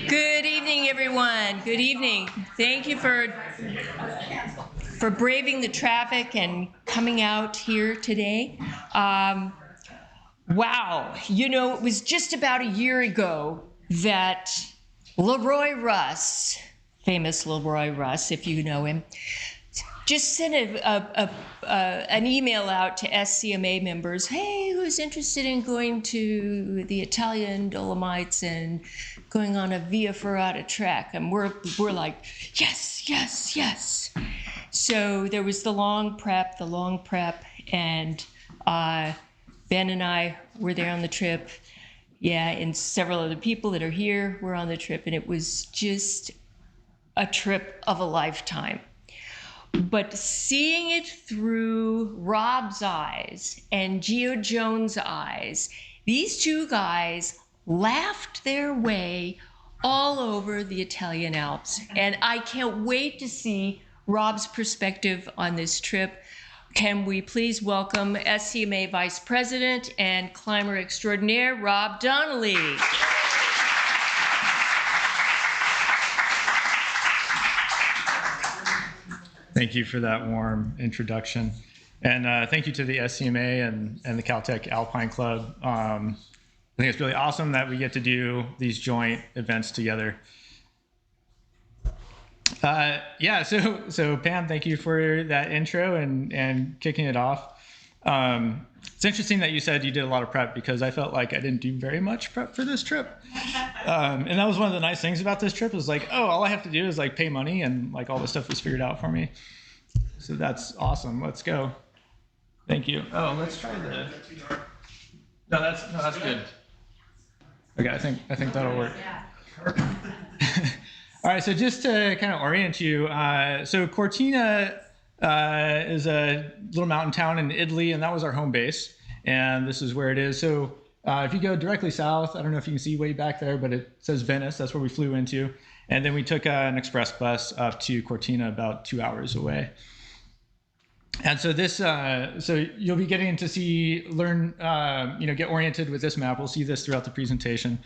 Good evening, everyone. Good evening. Thank you for braving the traffic and coming out here today. Wow, you know, it was just about a year ago that Leroy Russ, famous Leroy Russ, if you know him, just sent an email out to SCMA members. Hey, who's interested in going to the Italian Dolomites and going on a Via Ferrata trek? And we're like, yes, yes, yes. So there was the long prep, and Ben and I were there on the trip. Yeah, and several other people that are here were on the trip, and it was just a trip of a lifetime. But seeing it through Rob's eyes and Gio Jones' eyes, these two guys laughed their way all over the Italian Alps. And I can't wait to see Rob's perspective on this trip. Can we please welcome SCMA Vice President and climber extraordinaire, Rob Donnelly. Thank you for that warm introduction. And thank you to the SCMA and the Caltech Alpine Club. I think it's really awesome that we get to do these joint events together. So Pam, thank you for that intro and kicking it off. It's interesting that you said you did a lot of prep, because I felt like I didn't do very much prep for this trip. And that was one of the nice things about this trip, is like, oh, all I have to do is like pay money, and like all the stuff was figured out for me. So that's awesome. Let's go. Thank you. Oh, let's try the. No, that's good. Okay, I think that'll work. All right, so just to kind of orient you, so Cortina is a little mountain town in Italy, and that was our home base, and this is where it is. So if you go directly south, I don't know if you can see way back there, but it says Venice. That's where we flew into, and then we took an express bus up to Cortina, about 2 hours away. And so this, so you'll be getting to learn, get oriented with this map. We'll see this throughout the presentation.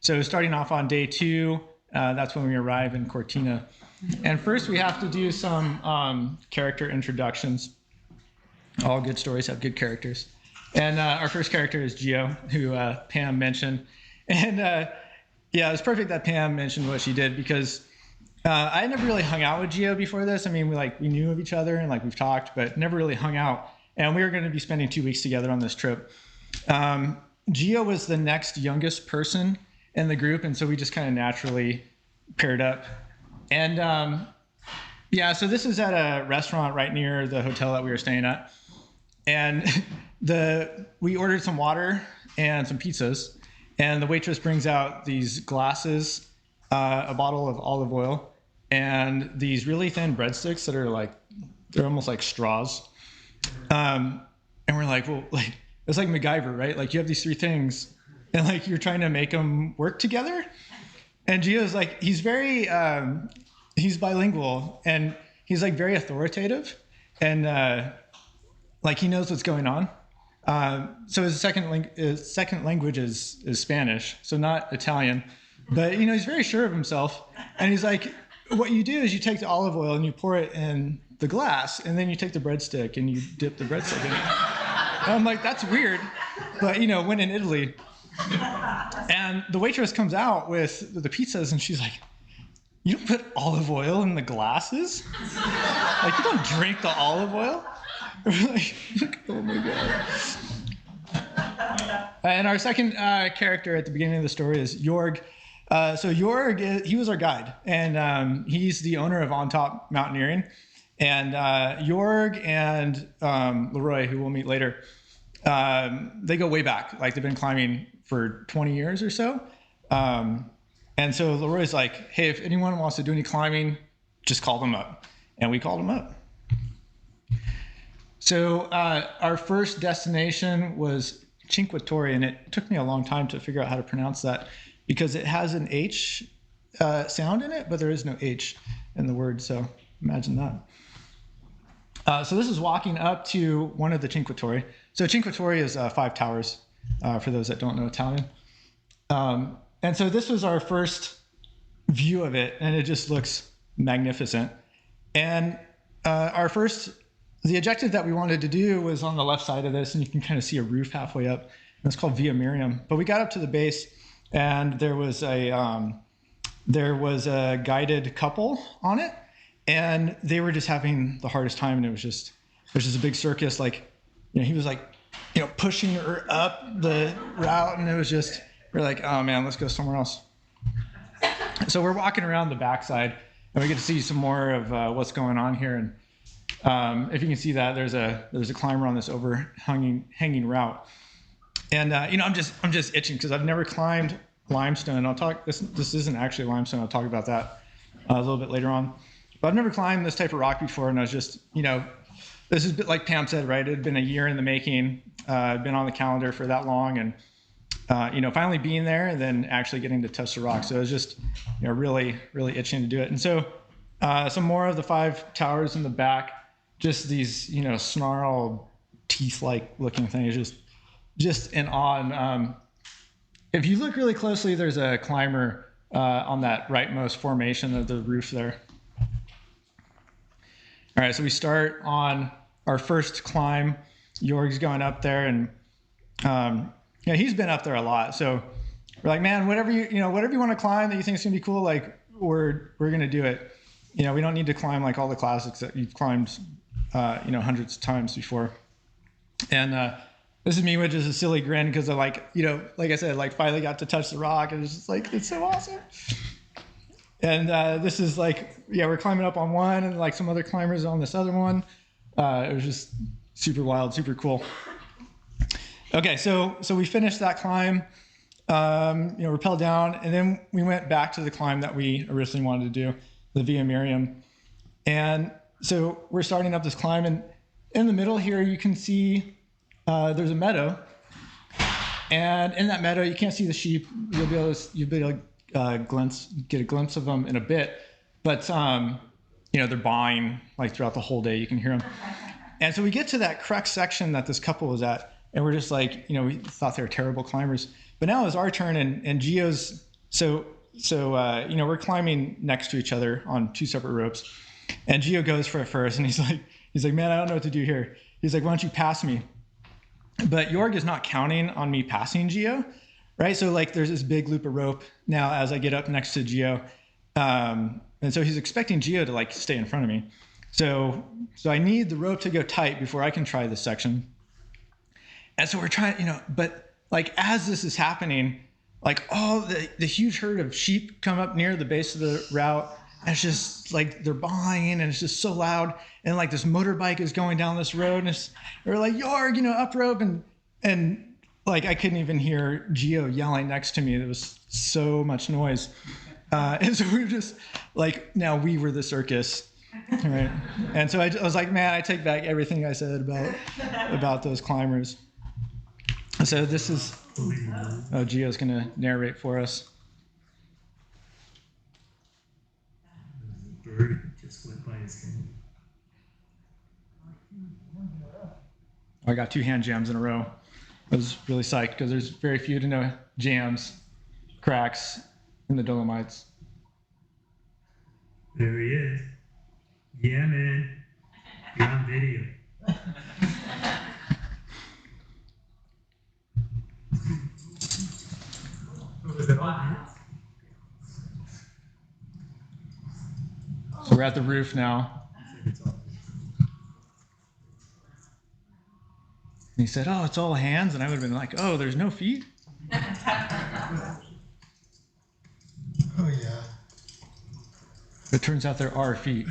So starting off on day 2. That's when we arrive in Cortina. And first we have to do some character introductions. All good stories have good characters. And our first character is Gio, who Pam mentioned. And yeah, it was perfect that Pam mentioned what she did, because I had never really hung out with Gio before this. I mean, we knew of each other and like we've talked, but never really hung out. And we were going to be spending 2 weeks together on this trip. Gio was the next youngest person in the group, and so we just kind of naturally paired up. And yeah, so this is at a restaurant right near the hotel that we were staying at, and we ordered some water and some pizzas, and the waitress brings out these glasses, a bottle of olive oil, and these really thin breadsticks that are like, they're almost like straws. And we're like, well, like, it's like MacGyver, right? Like, you have these 3 things, and like you're trying to make them work together. And Gio's like, he's very, he's bilingual, and he's like very authoritative, and like he knows what's going on. So his second language is Spanish, so not Italian, but he's very sure of himself. And he's like, what you do is you take the olive oil and you pour it in the glass, and then you take the breadstick and you dip the breadstick in it. And I'm like, that's weird, but when in Italy. And the waitress comes out with the pizzas, and she's like, you don't put olive oil in the glasses? Like, you don't drink the olive oil? We're like, oh my God. And our second character at the beginning of the story is Jorg. So Jorg, he was our guide, and he's the owner of On Top Mountaineering. And Jorg and Leroy, who we'll meet later, they go way back. Like, they've been climbing for 20 years or so. And so Leroy's like, hey, if anyone wants to do any climbing, just call them up. And we called them up. So our first destination was Cinque, and it took me a long time to figure out how to pronounce that, because it has an H sound in it, but there is no H in the word, so imagine that. So this is walking up to one of the Cinque. So Cinque is 5 towers, for those that don't know Italian. And so this was our first view of it, and it just looks magnificent. And the objective that we wanted to do was on the left side of this, and you can kind of see a roof halfway up. And it's called Via Miriam. But we got up to the base, and there was a guided couple on it, and they were just having the hardest time. And it was just a big circus. Like, he was like, pushing her up the route, and it was just, we're like, oh man, let's go somewhere else. So we're walking around the backside, and we get to see some more of what's going on here. And if you can see that, there's a climber on this hanging route. And I'm just itching because I've never climbed limestone. I'll talk. This isn't actually limestone. I'll talk about that a little bit later on. But I've never climbed this type of rock before, and I was just, this is like Pam said, right? It had been a year in the making. I'd been on the calendar for that long, and finally being there and then actually getting to touch the rock. So it was just, really, really itching to do it. And so some more of the 5 towers in the back, just these, snarl teeth-like looking things, just in awe. And if you look really closely, there's a climber on that rightmost formation of the roof there. All right, so we start on our first climb. Jorg's going up there, and he's been up there a lot. So we're like, man, whatever you want to climb that you think is gonna be cool, like we're gonna do it. We don't need to climb like all the classics that you've climbed, hundreds of times before. And this is me with just a silly grin because I like I said, like finally got to touch the rock, and it's just like, it's so awesome. And this is like, we're climbing up on one, and like some other climbers on this other one. It was just super wild, super cool. Okay, so we finished that climb, rappelled down, and then we went back to the climb that we originally wanted to do, the Via Miriam. And so we're starting up this climb, and in the middle here, you can see there's a meadow. And in that meadow, you can't see the sheep. You'll be able to get a glimpse of them in a bit. But, they're baaing like throughout the whole day. You can hear them. And so we get to that crux section that this couple was at, and we're just like, we thought they were terrible climbers. But now it's our turn, and Gio's, we're climbing next to each other on 2 separate ropes. And Gio goes for it first, and he's like, man, I don't know what to do here. He's like, why don't you pass me? But Jorg is not counting on me passing Gio, right? So like there's this big loop of rope now as I get up next to Gio. And so he's expecting Gio to like stay in front of me. So I need the rope to go tight before I can try this section. And so we're trying, but like as this is happening, like all the huge herd of sheep come up near the base of the route. And it's just like they're baaing, and it's just so loud. And like this motorbike is going down this road, and we're like, Jorg, up rope. And like I couldn't even hear Gio yelling next to me. There was so much noise. And so we were just like, now we were the circus. Right. And so I was like, man, I take back everything I said about those climbers. So this is, Gio's going to narrate for us. Bird just went by his head. I got 2 hand jams in a row. I was really psyched because there's very few to no jams, cracks in the Dolomites. There he is. Yeah, man. You're on video. Was it on? So we're at the roof now. And he said, oh, it's all hands. And I would have been like, oh, there's no feet? Oh, yeah. It turns out there are feet.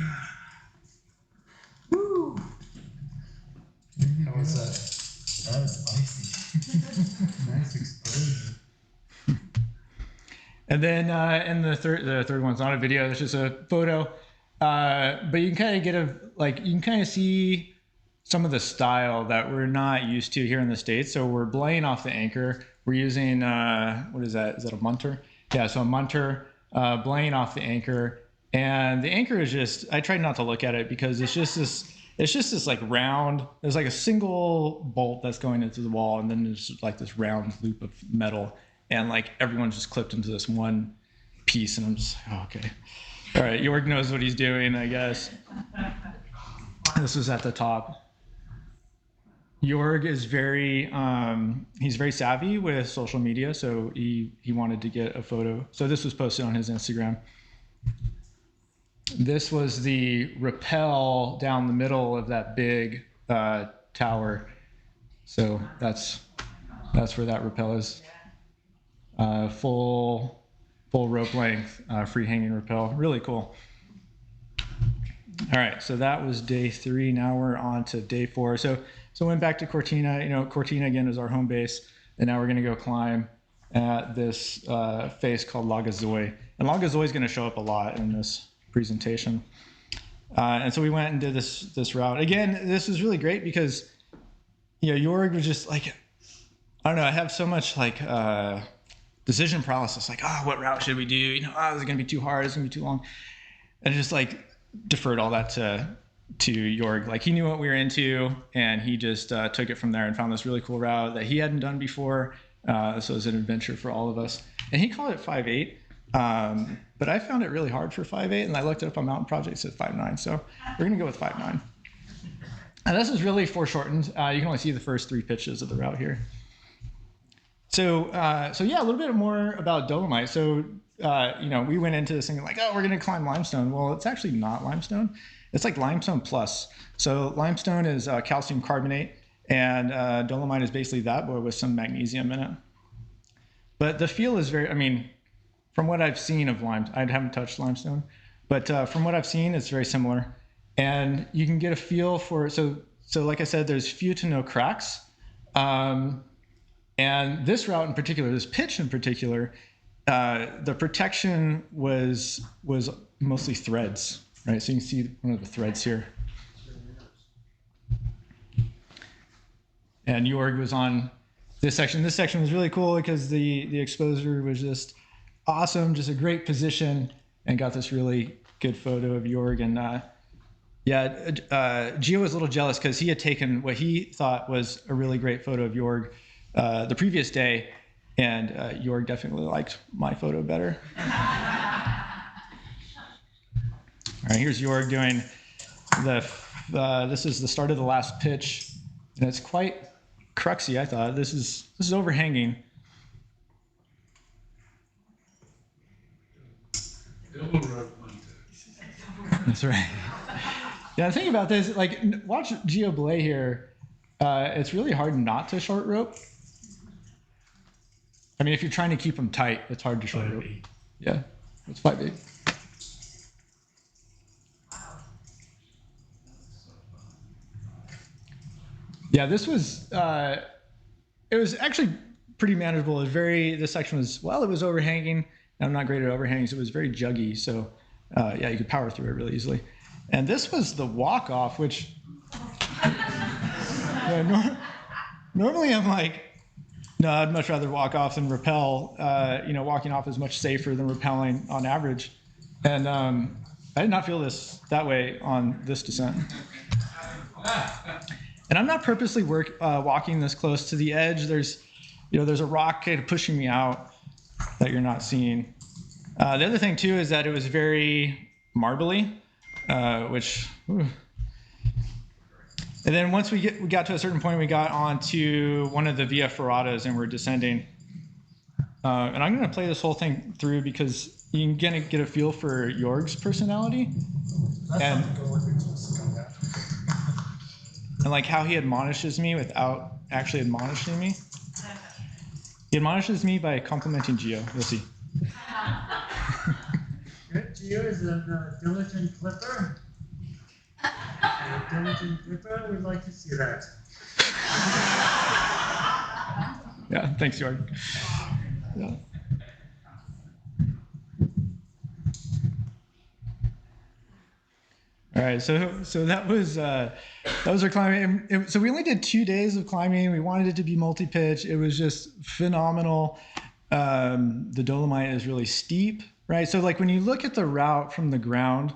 Woo! How was that? That was spicy. Nice explosion. And then in the third one's not a video, it's just a photo. But you can kind of you can kind of see some of the style that we're not used to here in the States. So we're belaying off the anchor. We're using, what is that? Is that a munter? Yeah, so a munter, belaying off the anchor. And the anchor is just, I tried not to look at it because it's just this like round, there's like a single bolt that's going into the wall, and then there's like this round loop of metal. and like everyone's just clipped into this one piece, and I'm just like, oh, okay. All right, Jorg knows what he's doing, I guess. This was at the top. Jorg is he's very savvy with social media, so he wanted to get a photo. So this was posted on his Instagram. This was the rappel down the middle of that big tower. So that's where that rappel is. Full rope length, free hanging rappel. Really cool. All right, so that was day 3. Now we're on to day 4. So went back to Cortina. Cortina again is our home base, and now we're gonna go climb at this face called Lagazuoi. And Lagazuoi is gonna show up a lot in this presentation. And so we went and did this route. Again, this was really great because Jorg was just like, I don't know, I have so much like decision paralysis, like, what route should we do? Is it gonna be too hard? Is it gonna be too long? And just like deferred all that to Jorg. Like he knew what we were into, and he just took it from there and found this really cool route that he hadn't done before. So it was an adventure for all of us. And he called it 5.8. But I found it really hard for 5.8, and I looked it up on Mountain Project, it said 5.9. So we're gonna go with 5.9. And this is really foreshortened. You can only see the first 3 pitches of the route here. So yeah, a little bit more about Dolomites. So we went into this thinking like, we're gonna climb limestone. Well, it's actually not limestone. It's like limestone plus. So limestone is calcium carbonate, and Dolomite is basically that, but with some magnesium in it. But the feel is from what I've seen of I haven't touched limestone, but from what I've seen, it's very similar. And you can get a feel for, so like I said, there's few to no cracks. And this route in particular, this pitch in particular, the protection was mostly threads, right? So you can see one of the threads here. And Jorg was on this section. This section was really cool because the exposure was just awesome, just a great position, and got this really good photo of Jorg. And Gio was a little jealous because he had taken what he thought was a really great photo of Jorg the previous day, and Jorg definitely liked my photo better. All right, here's Jorg doing this is the start of the last pitch, and it's quite cruxy, I thought. This is overhanging. That's right. Yeah, the thing about this, like, watch Gio belay here. It's really hard not to short rope. If you're trying to keep them tight, it's hard to short rope. Yeah, it's 5.8. Yeah, this was, it was actually pretty manageable. It was this section was, it was overhanging. And I'm not great at overhanging, so it was very juggy. So yeah, you could power through it really easily. And this was the walk-off, which normally I'm like, no, I'd much rather walk off than rappel. Walking off is much safer than rappelling on average. And I did not feel that way on this descent. And I'm not purposely walking this close to the edge. There's a rock kind of pushing me out that you're not seeing. The other thing too is that it was very marbly, which. Whew. And then once we got to a certain point, we got onto one of the Via Ferratas and we're descending. And I'm going to play this whole thing through because you can get a feel for Jorg's personality. And like how he admonishes me without actually admonishing me. He admonishes me by complimenting Gio. You'll see. Gio is a diligent clipper. A diligent clipper, we'd like to see that. Yeah, thanks, Jorg. Yeah. All right, so that was our climbing. So we only did 2 days of climbing. We wanted it to be multi-pitch. It was just phenomenal. The Dolomite is really steep, right? So like when you look at the route from the ground,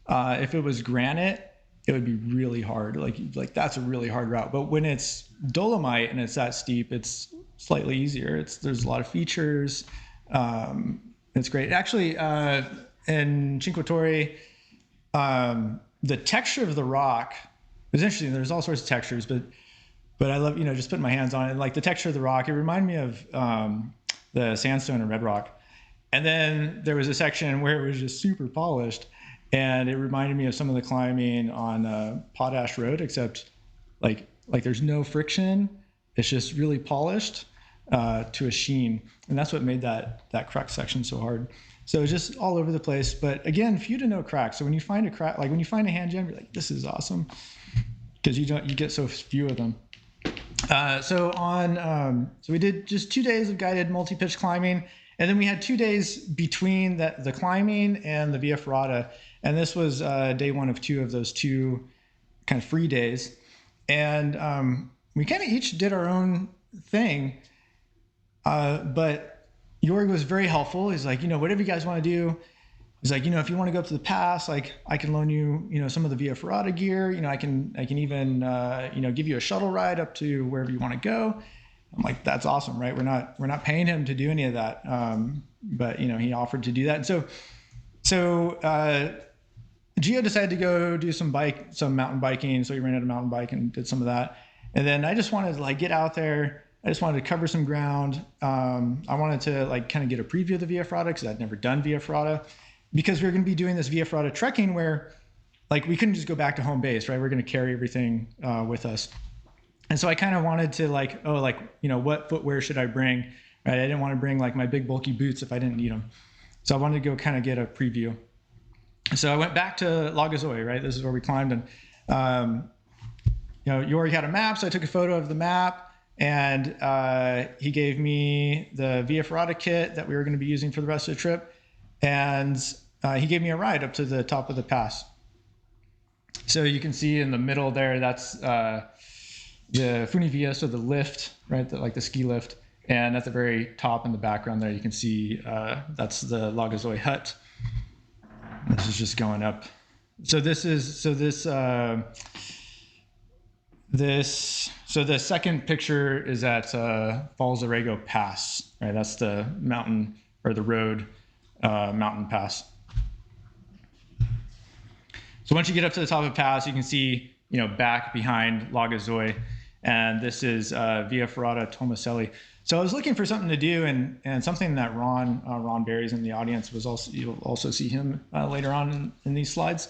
if it was granite, it would be really hard. Like that's a really hard route. But when it's Dolomite and it's that steep, it's slightly easier. There's a lot of features. It's great. Actually, in Cinque Torri, the texture of the rock is interesting. There's all sorts of textures, but I love, just putting my hands on it. Like the texture of the rock, it reminded me of the sandstone and red rock. And then there was a section where it was just super polished, and it reminded me of some of the climbing on Potash Road, except like there's no friction. It's just really polished to a sheen, and that's what made that crack section so hard. So it's just all over the place. But again, few to no cracks. So when you find a crack, like when you find a hand jam, you're like, this is awesome, because you get so few of them. So we did just 2 days of guided multi-pitch climbing, and then we had 2 days between the climbing and the Via Ferrata, and this was day 1 of 2 of those 2 kind of free days, and we kind of each did our own thing, but Jorg was very helpful. He's like, whatever you guys want to do. He's like, if you want to go up to the pass, like I can loan you, some of the Via Ferrata gear. I can even, give you a shuttle ride up to wherever you want to go. I'm like, that's awesome, right? We're not paying him to do any of that, but he offered to do that. And so Gio decided to go do some mountain biking. So he rented a mountain bike and did some of that. And then I just wanted to get out there. I just wanted to cover some ground. I wanted to kind of get a preview of the Via Ferrata, because I'd never done Via Ferrata, because we were going to be doing this Via Ferrata trekking where we couldn't just go back to home base, right? We're going to carry everything with us. And so I kind of wanted to what footwear should I bring, right? I didn't want to bring my big bulky boots if I didn't need them. So I wanted to go kind of get a preview. So I went back to Lagazuoi, right? This is where we climbed, and Jorg had a map, so I took a photo of the map, and he gave me the Via Ferrata kit that we were going to be using for the rest of the trip, and he gave me a ride up to the top of the pass. So you can see in the middle there, that's the Funivia, so the lift, right, the ski lift, and at the very top in the background there, you can see that's the Lagazuoi hut. This is just going up. So the second picture is at Falls Orego Pass, right? That's the mountain or the road mountain pass. So once you get up to the top of the pass, you can see, back behind Lagazuoi, and this is Via Ferrata Tomaselli. So I was looking for something to do, and something that Ron Barry's in the audience was also, you'll also see him later on in these slides.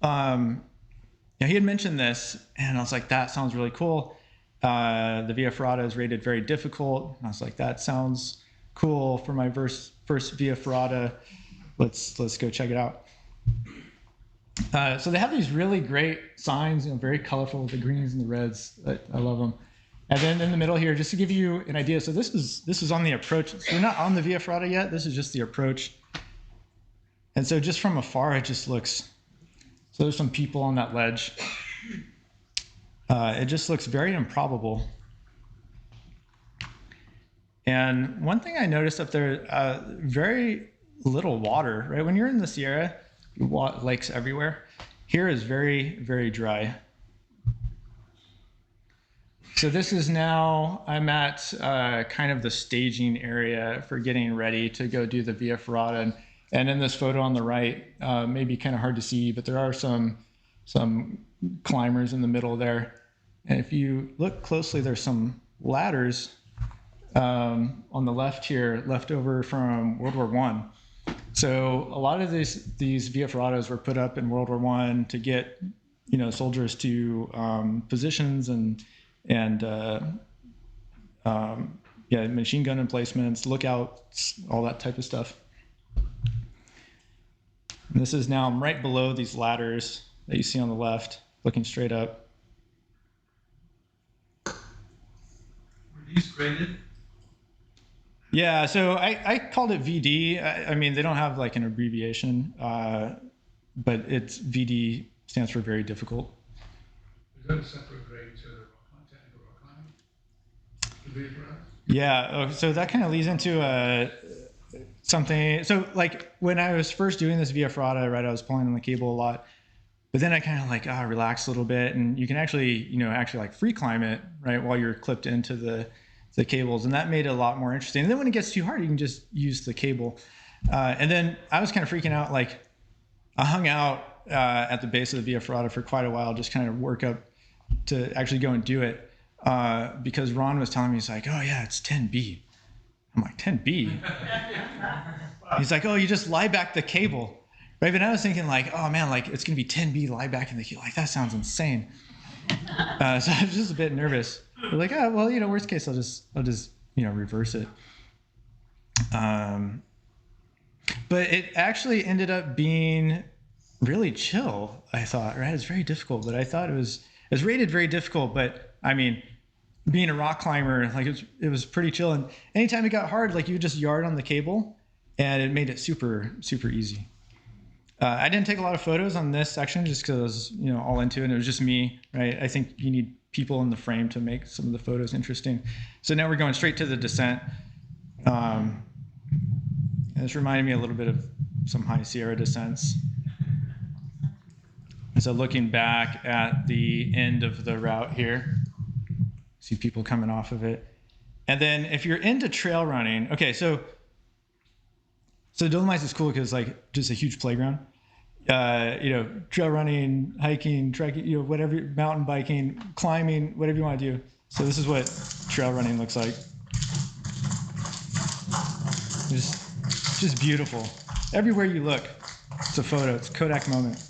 He had mentioned this, and I was like, that sounds really cool. The Via Ferrata is rated very difficult. And I was like, that sounds cool for my first Via Ferrata. Let's go check it out. So they have these really great signs, very colorful, the greens and the reds. I love them. And then in the middle here, just to give you an idea, so this is on the approach. So we're not on the Via Ferrata yet. This is just the approach. And so just from afar, it just looks. So there's some people on that ledge. It just looks very improbable. And one thing I noticed up there, very little water, right? When you're in the Sierra, lakes everywhere. Here is very, very dry. So this is now, I'm at kind of the staging area for getting ready to go do the Via Ferrata. And in this photo on the right, maybe kind of hard to see, but there are some climbers in the middle there. And if you look closely, there's some ladders on the left here, left over from World War I. So a lot of these Via Ferratas were put up in World War I to get, soldiers to positions and machine gun emplacements, lookouts, all that type of stuff. And this is now, I'm right below these ladders that you see on the left, looking straight up. Were these graded? Yeah, so I called it VD. I mean, they don't have an abbreviation, but it's VD stands for very difficult. Is that a separate grade to rock climbing? Yeah, so that kind of leads into something. So when I was first doing this Via Ferrata, right, I was pulling on the cable a lot, but then I kind of relax a little bit, and you can actually free climb it, right, while you're clipped into the cables, and that made it a lot more interesting. And then when it gets too hard, you can just use the cable. And then I was kind of freaking out. Like, I hung out at the base of the Via Ferrata for quite a while, just kind of work up to actually go and do it, because Ron was telling me, he's like, oh yeah, it's 10B. I'm like, 10B? He's like, oh, you just lie back the cable. Right, but I was thinking like, oh man, like it's gonna be 10B lie back in the cable. Like that sounds insane. So I was just a bit nervous. But like, oh well, worst case, I'll just reverse it. But it actually ended up being really chill. I thought, right? It's very difficult, but I thought it was rated very difficult. But I mean, being a rock climber, like it was pretty chill. And anytime it got hard, like you would just yard on the cable, and it made it super super easy. I didn't take a lot of photos on this section just because I was, all into it. And it was just me, right? I think you need people in the frame to make some of the photos interesting. So now we're going straight to the descent. And this reminded me a little bit of some high Sierra descents. So looking back at the end of the route here, see people coming off of it. And then if you're into trail running, okay, so Dolomites is cool because like just a huge playground. Trail running, hiking, trekking, whatever, mountain biking, climbing, whatever you want to do. So this is what trail running looks like. Just beautiful. Everywhere you look, it's a photo. It's a Kodak moment.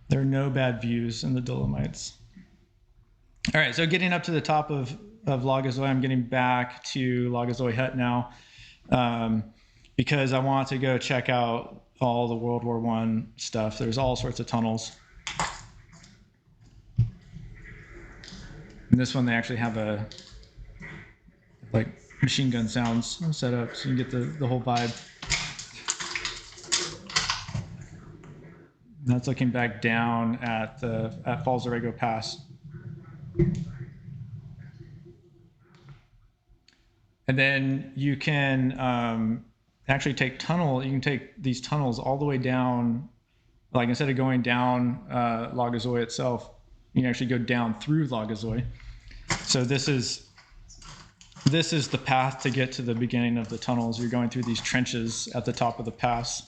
There are no bad views in the Dolomites. All right, so getting up to the top of Lagazuoi, I'm getting back to Lagazuoi now, because I want to go check out all the World War I stuff. There's all sorts of tunnels. In this one, they actually have like machine gun sounds set up, so you can get the whole vibe. That's looking back down at Falls Orego Pass. And then you can actually you can take these tunnels all the way down, like instead of going down Lagazuoi itself, you can actually go down through Lagazuoi. So this is the path to get to the beginning of the tunnels. You're going through these trenches at the top of the pass.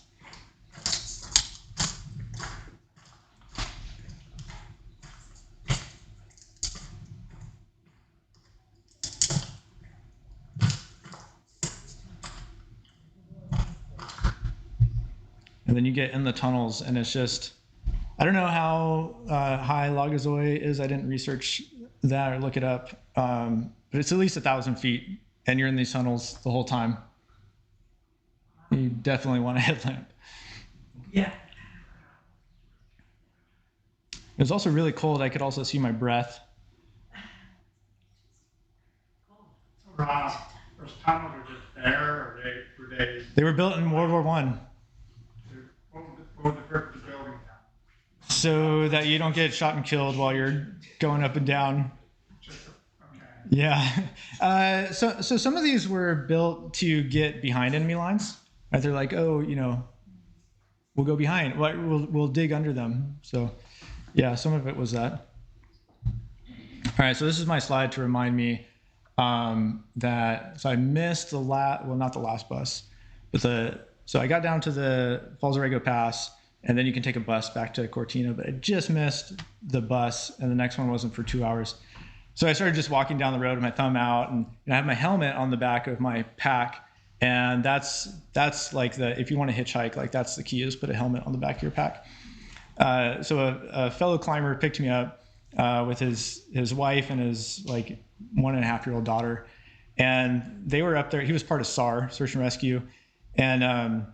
And then you get in the tunnels, and it's just, I don't know how high Lagazuoi is. I didn't research that or look it up, but it's at least 1,000 feet, and you're in these tunnels the whole time. You definitely want a headlamp. Yeah. It was also really cold. I could also see my breath. Those tunnels are just there, or were they? They were built in World War I. What was the purpose of building that? So that you don't get shot and killed while you're going up and down. Okay. Yeah. So some of these were built to get behind enemy lines. Right? They're like, oh, we'll go behind. We'll dig under them. So, yeah, some of it was that. All right. So this is my slide to remind me so I missed not the last bus, but so I got down to the Falls Orego Pass, and then you can take a bus back to Cortina, but I just missed the bus, and the next one wasn't for 2 hours. So I started just walking down the road with my thumb out, and I have my helmet on the back of my pack, and that's like if you want to hitchhike, like that's the key, is put a helmet on the back of your pack. So a fellow climber picked me up with his wife and his like 1.5-year-old daughter, and they were up there. He was part of SAR, Search and Rescue. And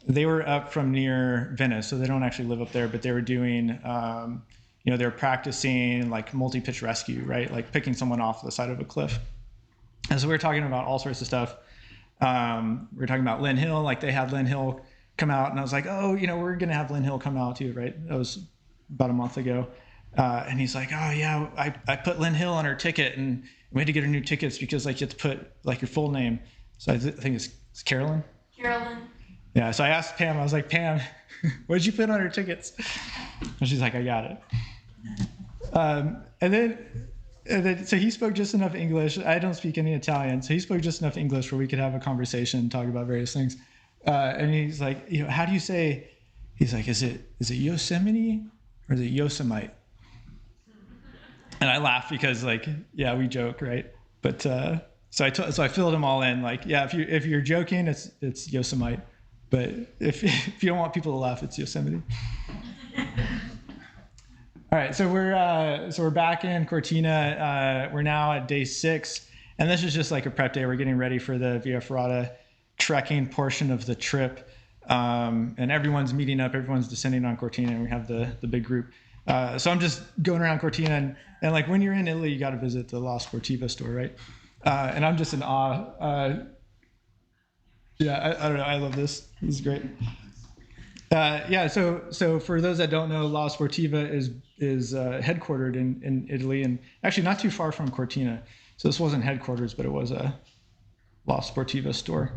they were up from near Venice, so they don't actually live up there, but they were doing, they were practicing like multi-pitch rescue, right? Like picking someone off the side of a cliff. And so we were talking about all sorts of stuff. We were talking about Lynn Hill, like they had Lynn Hill come out, and I was like, oh, we're going to have Lynn Hill come out too, right? That was about a month ago. And he's like, oh yeah, I put Lynn Hill on her ticket, and we had to get her new tickets because like you have to put like your full name. So I think it's Carolyn. Carolyn. Yeah. So I asked Pam. I was like, Pam, what did you put on her tickets? And she's like, I got it. And then so he spoke just enough English. I don't speak any Italian, so he spoke just enough English where we could have a conversation and talk about various things. And he's like, how do you say? He's like, is it Yosemite or is it Yosemite? And I laughed because like, yeah, we joke, right? But so I filled them all in. Like, yeah, if you're joking, it's Yosemite, but if you don't want people to laugh, it's Yosemite. All right, so we're back in Cortina. We're now at day 6, and this is just like a prep day. We're getting ready for the Via Ferrata trekking portion of the trip, and everyone's meeting up. Everyone's descending on Cortina, and we have the big group. So I'm just going around Cortina, and like when you're in Italy, you got to visit the La Sportiva store, right? And I'm just in awe. Yeah, I don't know. I love this. This is great. Yeah, so for those that don't know, La Sportiva is headquartered in Italy, and actually not too far from Cortina. So this wasn't headquarters, but it was a La Sportiva store.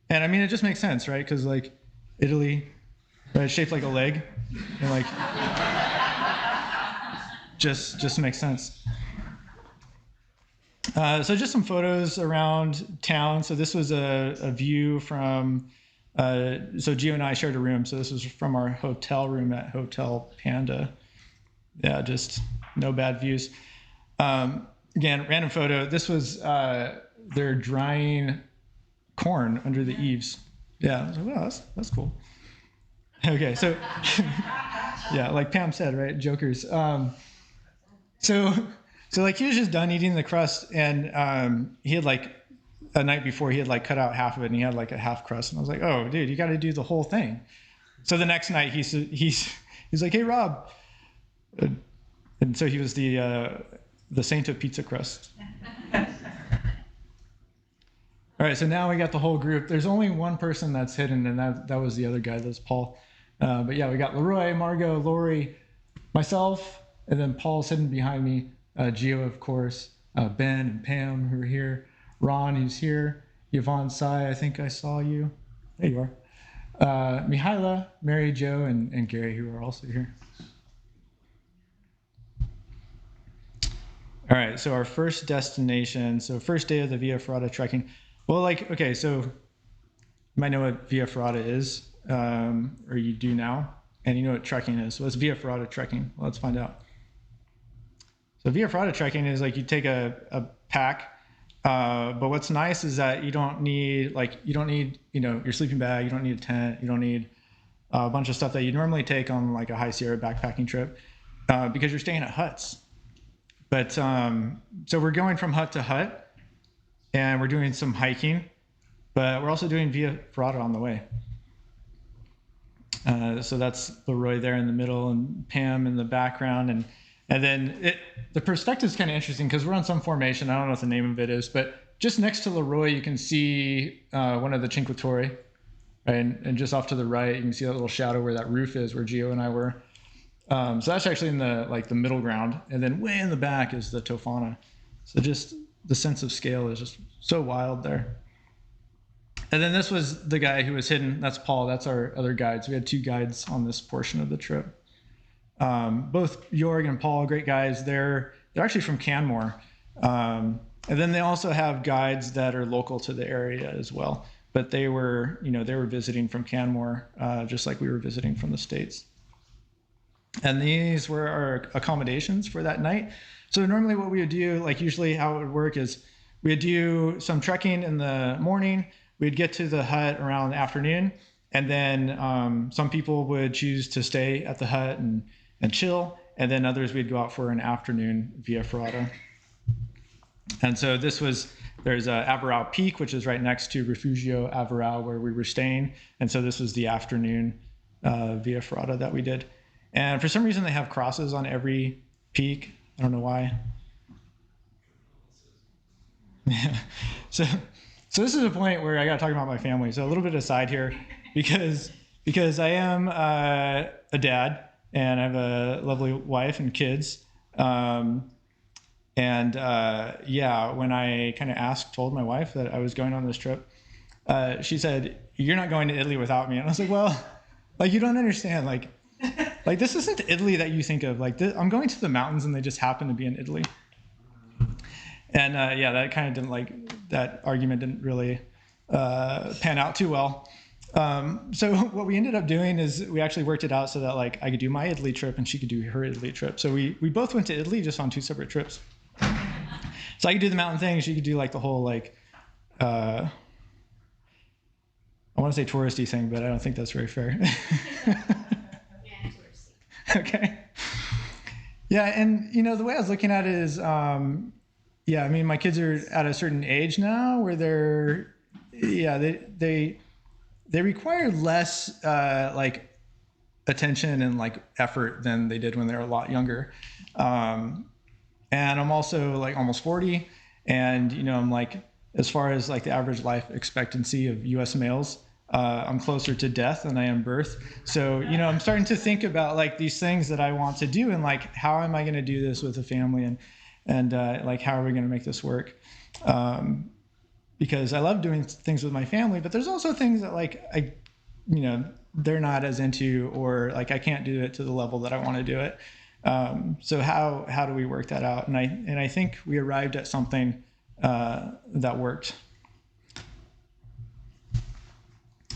And I mean, it just makes sense, right? Because like Italy, right, it's shaped like a leg, and like just makes sense. So just some photos around town. So this was a view from. So Gio and I shared a room. So this was from our hotel room at Hotel Panda. Yeah, just no bad views. Again, random photo. This was they're drying corn under the eaves. Yeah, I was like, wow, that's cool. Okay, so yeah, like Pam said, right? Jokers. So like he was just done eating the crust, and he had like the night before he had like cut out half of it, and he had like a half crust, and I was like, oh dude, you got to do the whole thing. So the next night he's like, hey Rob, and so he was the saint of pizza crust. All right, so now we got the whole group. There's only one person that's hidden, and that was the other guy. That's Paul. But yeah, we got Leroy, Margot, Lori, myself, and then Paul's hidden behind me. Gio, of course, Ben and Pam who are here. Ron, who's here. Yvonne Sai, I think I saw you. There you are. Mihaila, Mary Jo, and Gary, who are also here. All right, so our first destination. So first day of the Via Ferrata trekking. Well, like, okay, so you might know what Via Ferrata is, or you do now, and you know what trekking is. So what's Via Ferrata trekking? Well, let's find out. So Via Ferrata trekking is like you take a pack, but what's nice is that you don't need your sleeping bag, you don't need a tent, you don't need a bunch of stuff that you normally take on like a high Sierra backpacking trip, because you're staying at huts. But so we're going from hut to hut, and we're doing some hiking, but we're also doing Via Ferrata on the way. So that's Leroy there in the middle, and Pam in the background, and then the perspective is kind of interesting because we're on some formation. I don't know what the name of it is, but just next to Leroy, you can see one of the Cinque Torri, right? And just off to the right, you can see that little shadow where that roof is, where Gio and I were. So that's actually in the middle ground, and then way in the back is the Tofana. So just the sense of scale is just so wild there. And then this was the guy who was hidden. That's Paul. That's our other guides. We had 2 guides on this portion of the trip. Both Jorg and Paul, great guys. They're actually from Canmore. And then they also have guides that are local to the area as well. But they were visiting from Canmore, just like we were visiting from the States. And these were our accommodations for that night. So normally what we would do, like usually how it would work is we would do some trekking in the morning. We'd get to the hut around the afternoon. And then some people would choose to stay at the hut and chill. And then others, we'd go out for an afternoon Via Ferrata. And so there's Averau Peak, which is right next to Refugio Averau, where we were staying. And so this was the afternoon Via Ferrata that we did. And for some reason, they have crosses on every peak. I don't know why. Yeah. So this is a point where I got to talk about my family. So a little bit aside here, because I am a dad, and I have a lovely wife and kids. Yeah, when I kind of told my wife that I was going on this trip, she said, "You're not going to Italy without me." And I was like, "Well, like you don't understand. Like this isn't Italy that you think of. Like I'm going to the mountains, and they just happen to be in Italy." And yeah, that kind of that argument didn't really pan out too well. So what we ended up doing is we actually worked it out so that like I could do my Italy trip and she could do her Italy trip. So we both went to Italy just on 2 separate trips. So I could do the mountain thing. She could do like the whole like, I want to say touristy thing, but I don't think that's very fair. Yeah, touristy. Okay. Yeah, and the way I was looking at it is, yeah, I mean, my kids are at a certain age now where they require less like attention and like effort than they did when they were a lot younger. And I'm also like almost 40, and I'm like, as far as like the average life expectancy of U.S. males, I'm closer to death than I am birth. So I'm starting to think about like these things that I want to do, and like how am I going to do this with a family, and like how are we going to make this work? Because I love doing things with my family, but there's also things that like they're not as into, or like I can't do it to the level that I want to do it. So how do we work that out? And I think we arrived at something that worked.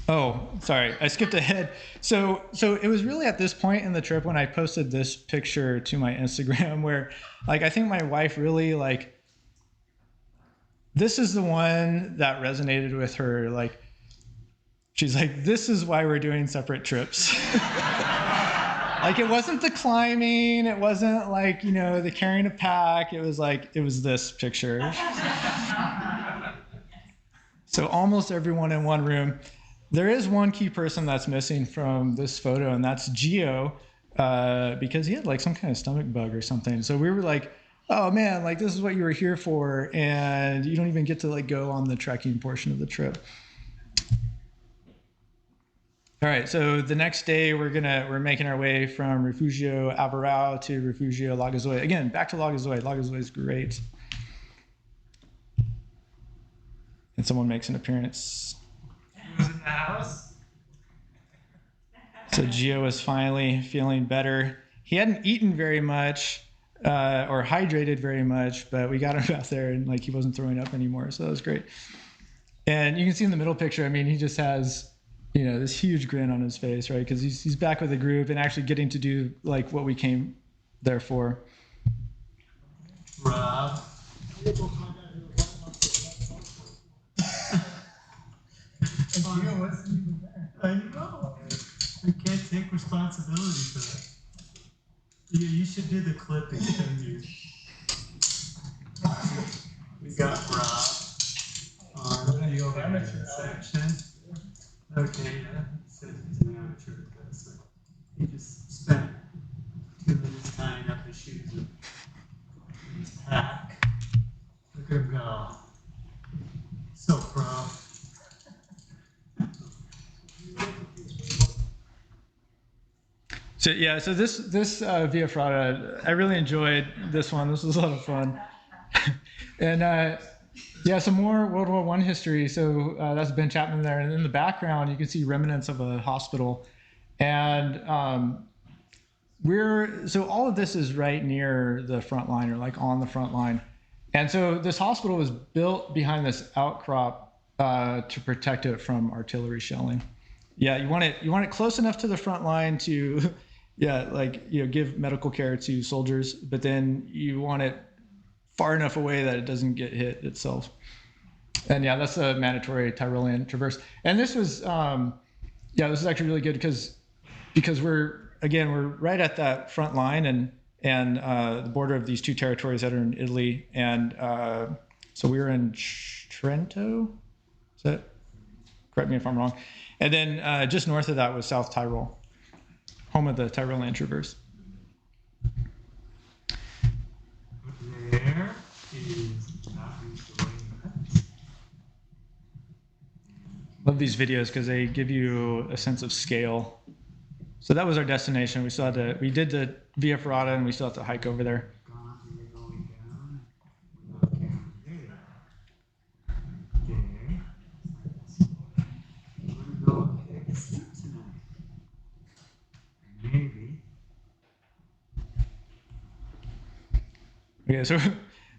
Oh, sorry, I skipped ahead. So it was really at this point in the trip when I posted this picture to my Instagram where like I think my wife really like, this is the one that resonated with her. Like, she's like, this is why we're doing separate trips. Like, it wasn't the climbing. It wasn't like, the carrying a pack. It was like, it was this picture. So almost everyone in one room. There is one key person that's missing from this photo, and that's Gio, because he had like some kind of stomach bug or something. So we were like, oh man, like this is what you were here for, and you don't even get to like go on the trekking portion of the trip. All right, so the next day we're making our way from Refugio Averau to Refugio Lagazuoi. Again, back to Lagazuoi. Lagazuoi is great. And someone makes an appearance. Who's in the house? So Gio is finally feeling better. He hadn't eaten very much or hydrated very much, but we got him out there and like he wasn't throwing up anymore, so that was great. And you can see in the middle picture, I mean, he just has this huge grin on his face, right? Because he's back with the group and actually getting to do like what we came there for. Rob. I know. I can't take responsibility for that. You should do the clipping, shouldn't you? We got Rob on the overhead section. Okay, yeah. He says he's an amateur at this. So he just spent 2 minutes tying up his shoes with his pack. Look at him go. So pro. So yeah, so this Via Ferrata, I really enjoyed this one. This was a lot of fun. And yeah, some more World War I history. So that's Ben Chapman there, and in the background you can see remnants of a hospital. And so all of this is right near the front line, or like on the front line. And so this hospital was built behind this outcrop to protect it from artillery shelling. Yeah, you want it close enough to the front line to, give medical care to soldiers, but then you want it far enough away that it doesn't get hit itself. And yeah, that's a mandatory Tyrolean traverse. And this was, this is actually really good because we're right at that front line and the border of these 2 territories that are in Italy. And so we were in Trento. Is that? Correct me if I'm wrong. And then just north of that was South Tyrol, home of the Tyrolean Traverse. There is not Dolomites. Love these videos because they give you a sense of scale. So that was our destination. We did the Via Ferrata, and we still have to hike over there. Gone, we're going down. Okay. Okay. We're gonna go take a seat tonight. Maybe. Okay,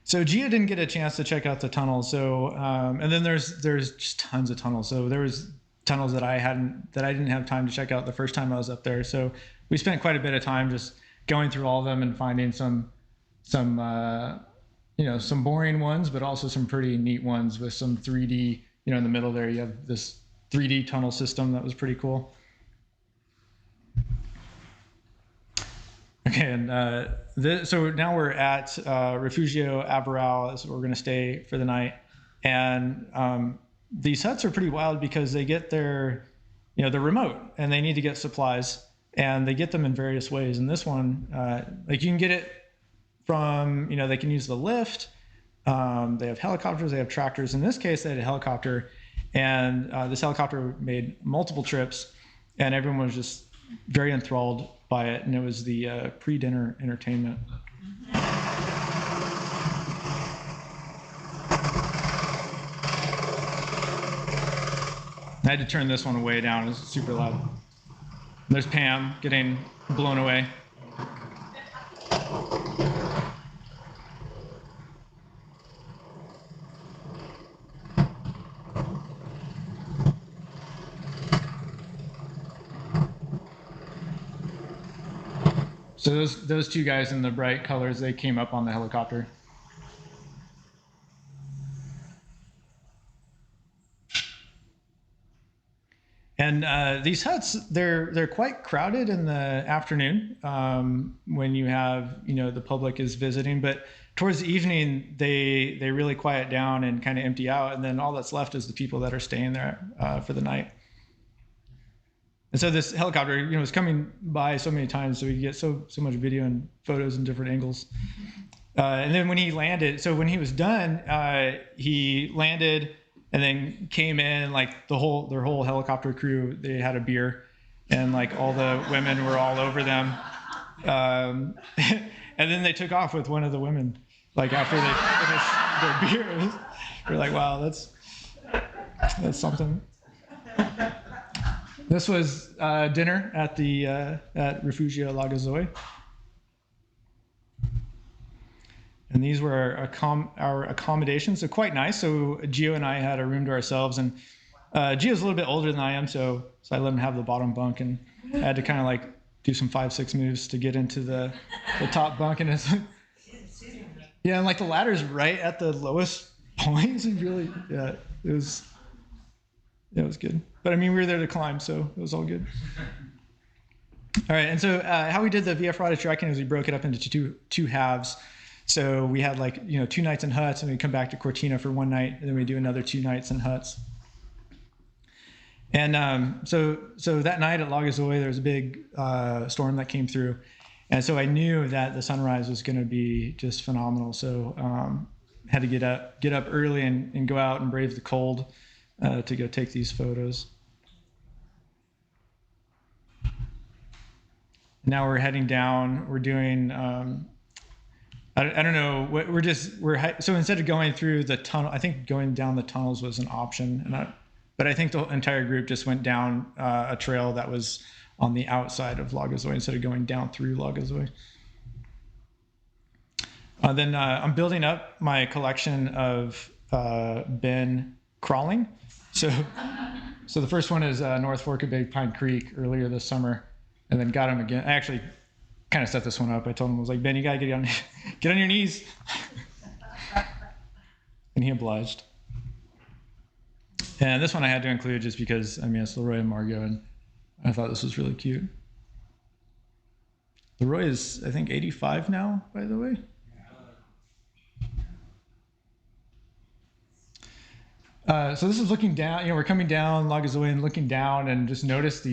so Gia didn't get a chance to check out the tunnel. So and then there's just tons of tunnels. So there was tunnels that I didn't have time to check out the first time I was up there. So we spent quite a bit of time just going through all of them and finding some boring ones, but also some pretty neat ones with some 3D. In the middle there, you have this 3D tunnel system that was pretty cool. Okay, and so now we're at Refugio Averau, is where we're going to stay for the night. And these huts are pretty wild because they get they're remote and they need to get supplies, and they get them in various ways. And this one, like you can get it from, they can use the lift. They have helicopters, they have tractors. In this case, they had a helicopter, and this helicopter made multiple trips, and everyone was just very enthralled by it. And it was the pre-dinner entertainment. I had to turn this one way down. It's super loud. There's Pam getting blown away. So those two guys in the bright colors, they came up on the helicopter. And these huts, they're quite crowded in the afternoon when you have, the public is visiting. But towards the evening, they really quiet down and kind of empty out. And then all that's left is the people that are staying there for the night. And so this helicopter, was coming by so many times, so we could get so much video and photos in different angles. And then when he landed, so when he was done, he landed and then came in, like their whole helicopter crew, they had a beer, and like all the women were all over them. And then they took off with one of the women, like after they finished their beer. We're like, wow, that's something. This was dinner at the at Refugio Lagazuoi. And these were our accommodations. So quite nice. So Gio and I had a room to ourselves, and Gio's a little bit older than I am, so I let him have the bottom bunk, and I had to kind of like do some 5-6 moves to get into the top bunk, and it's like, yeah, and like the ladder's right at the lowest point. And really, yeah, it was good. But I mean, we were there to climb, so it was all good. All right, and so how we did the Via Ferrata trekking is we broke it up into two halves. So we had 2 nights in huts, and we come back to Cortina for 1 night, and then we do another 2 nights in huts. And so that night at Lagazuoi, there was a big storm that came through, and so I knew that the sunrise was going to be just phenomenal. So had to get up early and go out and brave the cold to go take these photos. Now we're heading down. We're doing. I don't know. So instead of going through the tunnel, I think going down the tunnels was an option, but I think the entire group just went down a trail that was on the outside of Lagazuoi instead of going down through Lagazuoi. Then I'm building up my collection of Ben crawling. So the first one is North Fork of Big Pine Creek earlier this summer, and then got him again. I actually kind of set this one up. I told him, I was like, Ben, you gotta get on your knees. And he obliged. And this one I had to include just because, it's Leroy and Margot, and I thought this was really cute. Leroy is, I think, 85 now, by the way. So this is looking down, we're coming down Lagazuoi and looking down, and just notice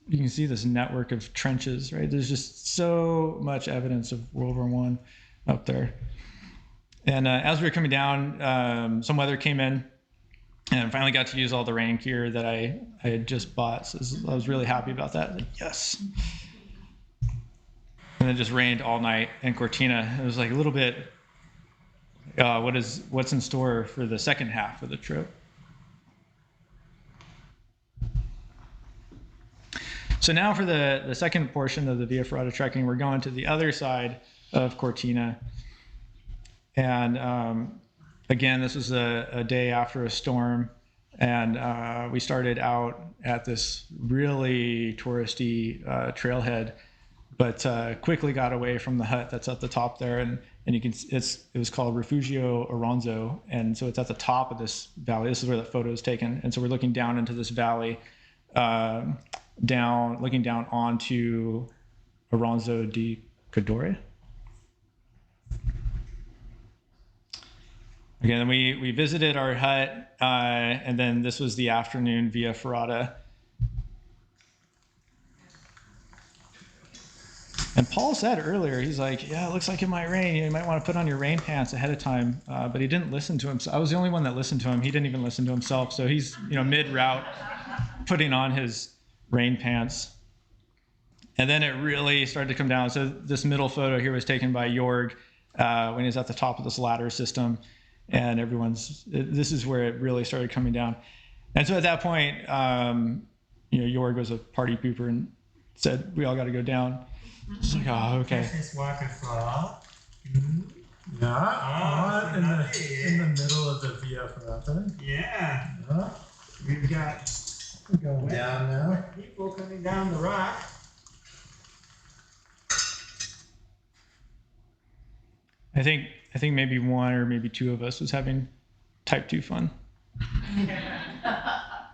you can see this network of trenches, right? There's just so much evidence of World War I up there. And as we were coming down, some weather came in, And finally got to use all the rain gear that I had just bought. So I was really happy about that. Like, yes. And it just rained all night in Cortina. It was like a little bit, what's in store for the second half of the trip. So now for the second portion of the Via Ferrata trekking, we're going to the other side of Cortina. And again, this was a day after a storm. And we started out at this really touristy trailhead, but quickly got away from the hut that's at the top there. And you can, it was called Refugio Averau. And so it's at the top of this valley. This is where the photo is taken. And so we're looking down into this valley, looking down onto Aranzo di Cadore. Again, then we visited our hut, and then this was the afternoon Via Ferrata. And Paul said earlier, he's like, yeah, it looks like it might rain. You might want to put on your rain pants ahead of time. But he didn't listen to himself. I was the only one that listened to him. He didn't even listen to himself. So he's, mid-route putting on his rain pants. And then it really started to come down. So this middle photo here was taken by Jorg when he was at the top of this ladder system. And this is where it really started coming down. And so at that point, Jorg was a party pooper and said, we all got to go down. It's like, oh, okay. This is waterfall. Yeah, in the middle of the Via Ferrata. Yeah. We've got Going down now. people coming down the rock. I think maybe one or maybe two of us was having type 2 fun.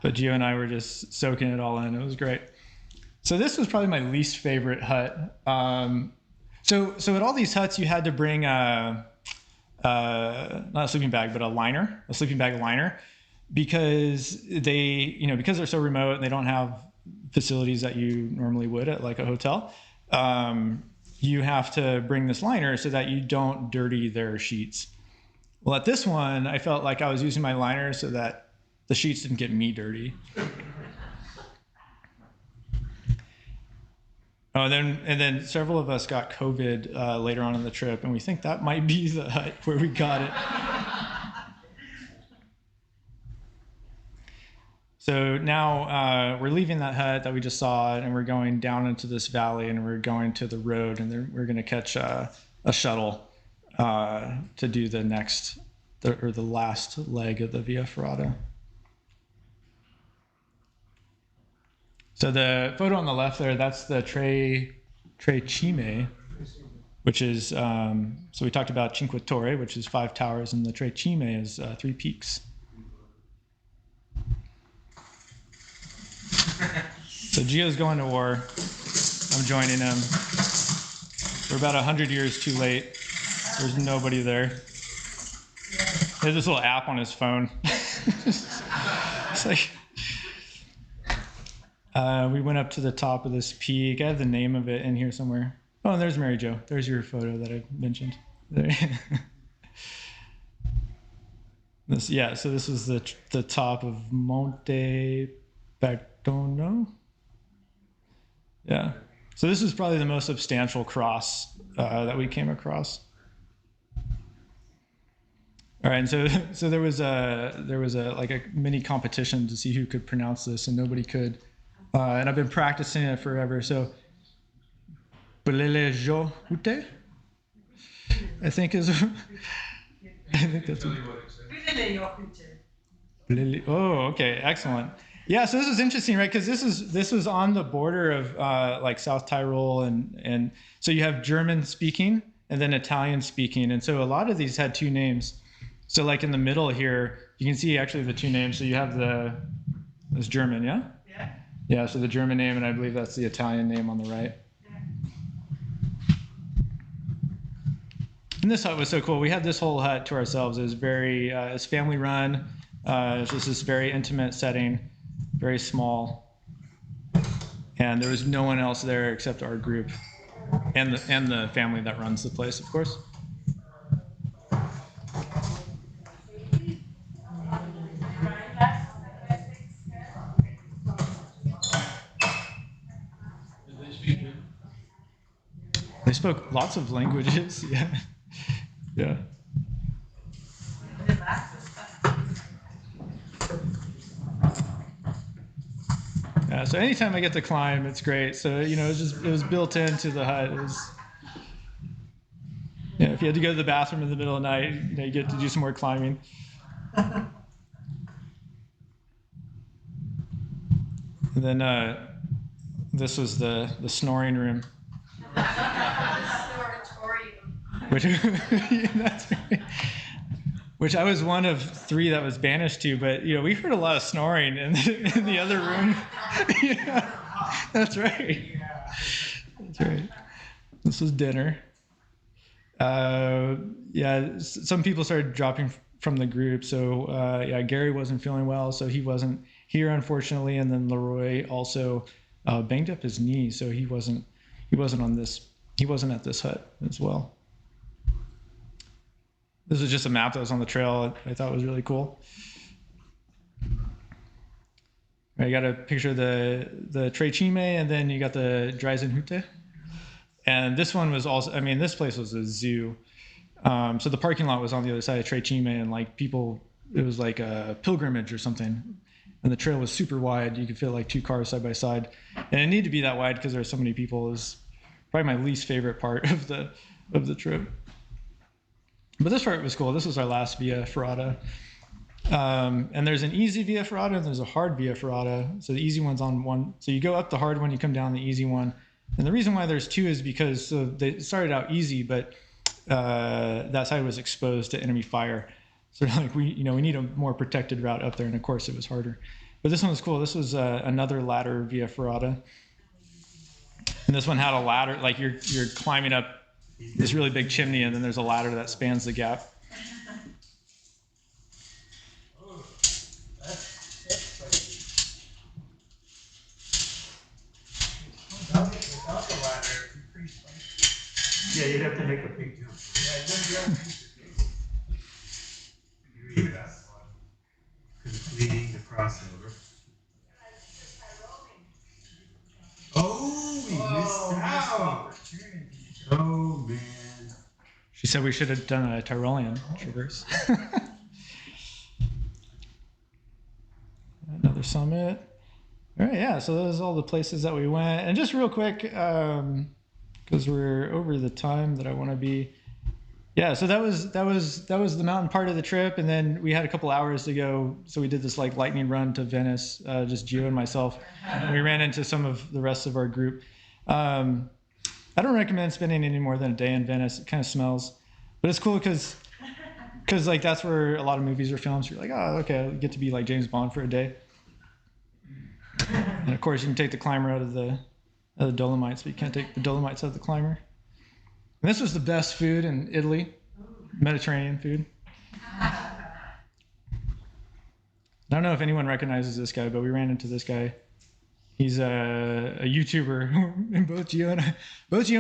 But Gio and I were just soaking it all in. It was great. So this was probably my least favorite hut. So at all these huts, you had to bring not a sleeping bag, but a sleeping bag liner, because because they're so remote and they don't have facilities that you normally would at like a hotel. You have to bring this liner so that you don't dirty their sheets. Well, at this one, I felt like I was using my liner so that the sheets didn't get me dirty. Oh, and then several of us got COVID later on in the trip, and we think that might be the hut where we got it. So now we're leaving that hut that we just saw, and we're going down into this valley, and we're going to the road, and then we're going to catch a shuttle to do the last leg of the Via Ferrata. So the photo on the left there, that's the Tre Cime, which is, so we talked about Cinque Torri, which is 5 towers, and the Tre Cime is 3 peaks. So Gio's going to war. I'm joining him. We're about 100 years too late. There's nobody there. He has this little app on his phone. It's like, we went up to the top of this peak. I have the name of it in here somewhere. Oh, and there's Mary Jo. There's your photo that I mentioned. So this is the top of Monte Bertono. Yeah. So this is probably the most substantial cross that we came across. All right, and so there was a mini competition to see who could pronounce this, and nobody could. And I've been practicing it forever. So Büllelejochhütte, I think is. I think that's. Oh, okay, excellent. Yeah, so this is interesting, right? Because this was on the border of like South Tyrol, and so you have German speaking and then Italian speaking, and so a lot of these had 2 names. So like in the middle here, you can see actually the 2 names. So you have this German, yeah? Yeah. Yeah, so the German name, and I believe that's the Italian name on the right. Yeah. And this hut was so cool. We had this whole hut to ourselves. It was it's family run. It's just this very intimate setting, very small. And there was no one else there except our group and the family that runs the place, of course. They spoke lots of languages. Yeah. Yeah. Yeah, so anytime I get to climb, it's great. So, it was built into the hut. If you had to go to the bathroom in the middle of the night, you get to do some more climbing. And then this was the snoring room. Which, that's right. Which I was one of 3 that was banished to, but we heard a lot of snoring in the other room. Yeah, that's right. That's right. This was dinner. Some people started dropping from the group. So Gary wasn't feeling well, so he wasn't here, unfortunately. And then Leroy also banged up his knee, so he wasn't at this hut as well. This is just a map that was on the trail. I thought was really cool. I got a picture of the Tre Cime, and then you got the Dreisenhütte. And this one was also, this place was a zoo. So the parking lot was on the other side of Tre Cime, and it was like a pilgrimage or something. And the trail was super wide. You could fit like 2 cars side by side. And it needed to be that wide because there were so many people. It was probably my least favorite part of the trip. But this part was cool. This was our last Via Ferrata. And there's an easy Via Ferrata and there's a hard Via Ferrata. So the easy one's on one. So you go up the hard one, you come down the easy one. And the reason why there's 2 is because they started out easy, but that side was exposed to enemy fire. So we need a more protected route up there. And of course it was harder. But this one was cool. This was another ladder Via Ferrata. And this one had a ladder, like you're climbing up this really big chimney, and then there's a ladder that spans the gap. Without the ladder, it'd be pretty spicy. Yeah, you'd have to make a big jump. Yeah, it wouldn't be able to use your feet. Completing the crossover. Oh, we missed that opportunity. Oh, man. She said we should have done a Tyrolean traverse. Another summit. All right, yeah, so those are all the places that we went. And just real quick, because we're over the time that I want to be. Yeah, so that was the mountain part of the trip, and then we had a couple hours to go. So we did this like lightning run to Venice, just Gio and myself. And we ran into some of the rest of our group. I don't recommend spending any more than a day in Venice. It kind of smells, but it's cool because like that's where a lot of movies are filmed. So you're like, oh, okay, I get to be like James Bond for a day. And of course, you can take the climber out of the Dolomites, but you can't take the Dolomites out of the climber. And this was the best food in Italy, Mediterranean food. I don't know if anyone recognizes this guy, but we ran into this guy. He's a YouTuber, and both Gio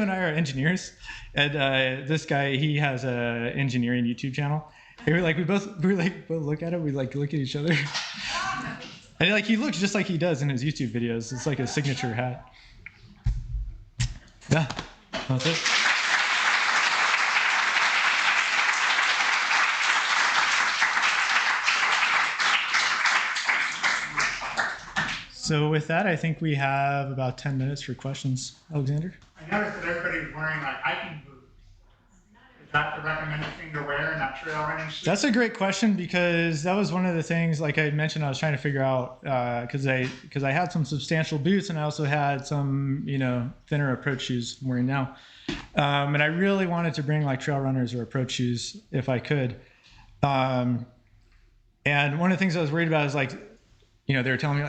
and I are engineers. And this guy, he has a engineering YouTube channel. And we both look at it, we look at each other. And he looks just like he does in his YouTube videos. It's like a signature hat. Yeah, that's it. So with that, I think we have about 10 minutes for questions. Alexander? I noticed that everybody's wearing like hiking boots. Is that the recommended thing to wear in that trail running shoe? That's a great question, because that was one of the things, like I mentioned, I was trying to figure out, because I had some substantial boots and I also had some, thinner approach shoes I'm wearing now. And I really wanted to bring like trail runners or approach shoes if I could. And one of the things I was worried about is they were telling me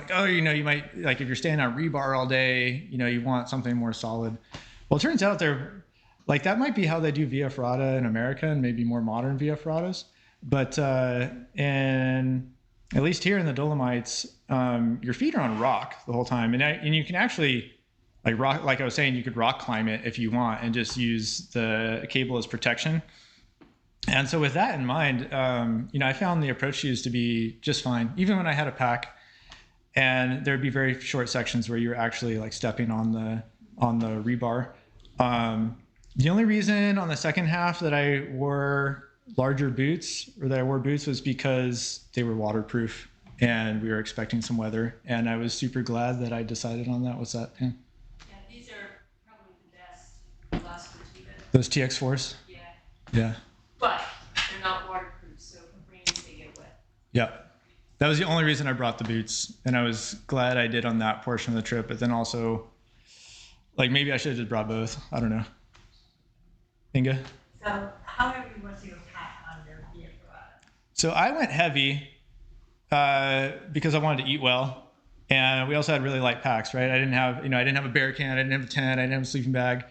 you might, like if you're standing on rebar all day, you want something more solid. Well, it turns out that might be how they do Via Ferrata in America and maybe more modern Via Ferratas. But and at least here in the Dolomites, your feet are on rock the whole time. And you can actually rock, like I was saying, you could rock climb it if you want and just use the cable as protection. And so with that in mind, I found the approach shoes to be just fine, even when I had a pack. And there'd be very short sections where you're actually stepping on the rebar. The only reason on the second half that I wore larger boots or that I wore boots was because they were waterproof and we were expecting some weather. And I was super glad that I decided on that. What's that, Pam? Yeah, these are probably the best Las Cortinas. Those TX4s? Yeah, Yeah. but they're not waterproof, so if it rains, they get wet. Yeah. That was the only reason I brought the boots. And I was glad I did on that portion of the trip. But then also, like, maybe I should have just brought both. I don't know. Inga? So how heavy was your pack on your Via Ferrata? So I went heavy because I wanted to eat well. And we also had really light packs, right? I didn't have a bear can, I didn't have a tent, I didn't have a sleeping bag.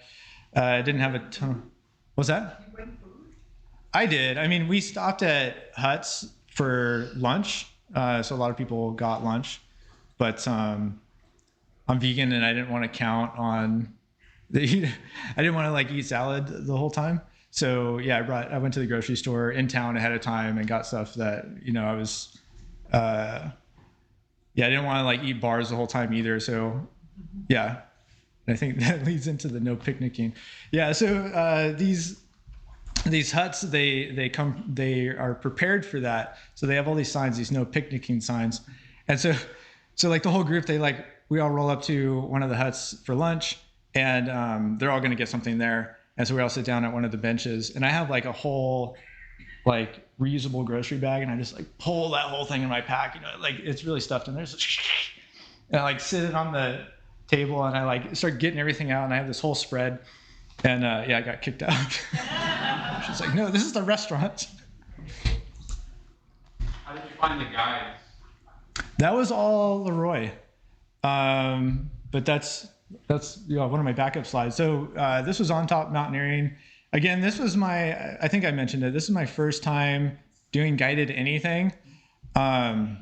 I didn't have a ton. What's that? Did you bring food? I did. I mean, we stopped at huts for lunch. So a lot of people got lunch, but I'm vegan and I didn't want to count on I didn't want to like eat salad the whole time. So yeah, I went to the grocery store in town ahead of time and got stuff that, I was, I didn't want to like eat bars the whole time either. So yeah, I think that leads into the no picnicking. Yeah. So, these huts, they are prepared for that. So they have all these signs, these no picnicking signs. And so like the whole group, we all roll up to one of the huts for lunch and they're all going to get something there. And so we all sit down at one of the benches and I have like a whole like reusable grocery bag and I just like pull that whole thing in my pack, like it's really stuffed in there. And I like sit it on the table and I like start getting everything out and I have this whole spread. And I got kicked out. She's like, no, this is the restaurant. How did you find the guide? That was all Leroy. But that's one of my backup slides. So this was on top mountaineering. Again, this was I think I mentioned it. This is my first time doing guided anything. And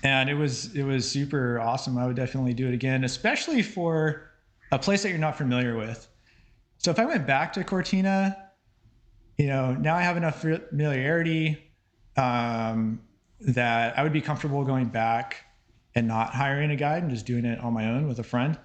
it was super awesome. I would definitely do it again, especially for a place that you're not familiar with. So if I went back to Cortina, now I have enough familiarity that I would be comfortable going back and not hiring a guide and just doing it on my own with a friend.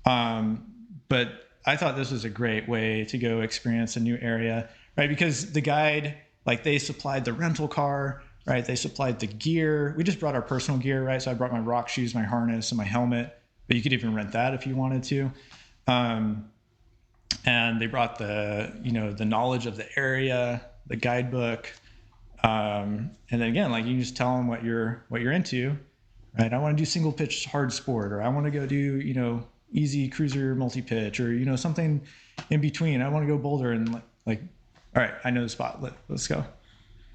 But I thought this was a great way to go experience a new area, right? Because the guide, like they supplied the rental car, right? They supplied the gear. We just brought our personal gear, right? So I brought my rock shoes, my harness, and my helmet, but you could even rent that if you wanted to. And they brought the knowledge of the area, the guidebook. And then again, like you can just tell them what you're into, right? I want to do single pitch hard sport, or I want to go do, easy cruiser multi-pitch, or, something in between. I want to go boulder and like, all right, I know the spot. Let's go.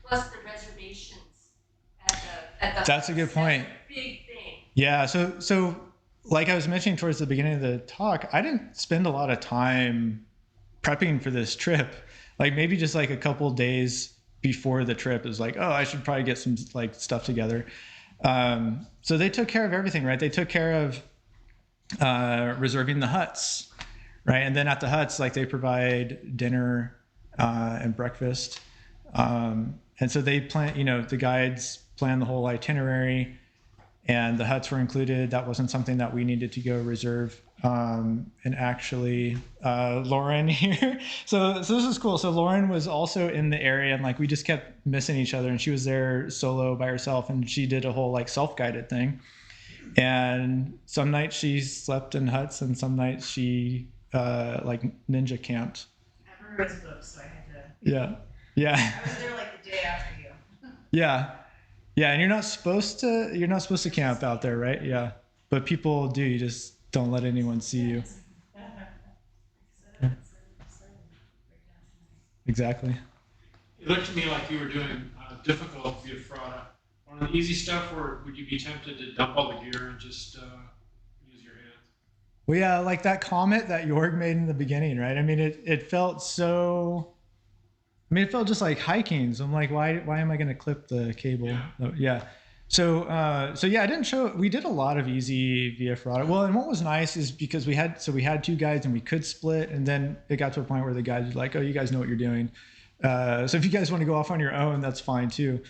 Plus the reservations at the That's a good point. That's a big thing. Yeah. So like I was mentioning towards the beginning of the talk, I didn't spend a lot of time prepping for this trip. Like maybe just like a couple days before the trip is like, oh, I should probably get some like stuff together. So they took care of everything, right? They took care of reserving the huts, right? And then at the huts, like they provide dinner and breakfast. And so they plan, the guides plan the whole itinerary. And the huts were included. That wasn't something that we needed to go reserve. And actually, Lauren here. So this is cool. So Lauren was also in the area, and like we just kept missing each other. And she was there solo by herself, and she did a whole like self-guided thing. And some nights she slept in huts, and some nights she like ninja camped. I remember his book, so I had to. Yeah. I was there like the day after you. Yeah. Yeah, and you're not supposed to camp out there, right? Yeah. But people do, you just don't let anyone see you. Exactly. It looked to me like you were doing difficult Via Ferrata. On the easy stuff, or would you be tempted to dump all the gear and just use your hands? Well, yeah, like that comment that Jorg made in the beginning, right? I mean, it felt so. I mean, it felt just like hiking. So I'm like, why am I going to clip the cable? Yeah. So yeah, I didn't show. We did a lot of easy Via Ferrata. Well, and what was nice is because we had two guides and we could split, and then it got to a point where the guides were like, oh, you guys know what you're doing. So if you guys want to go off on your own, that's fine too.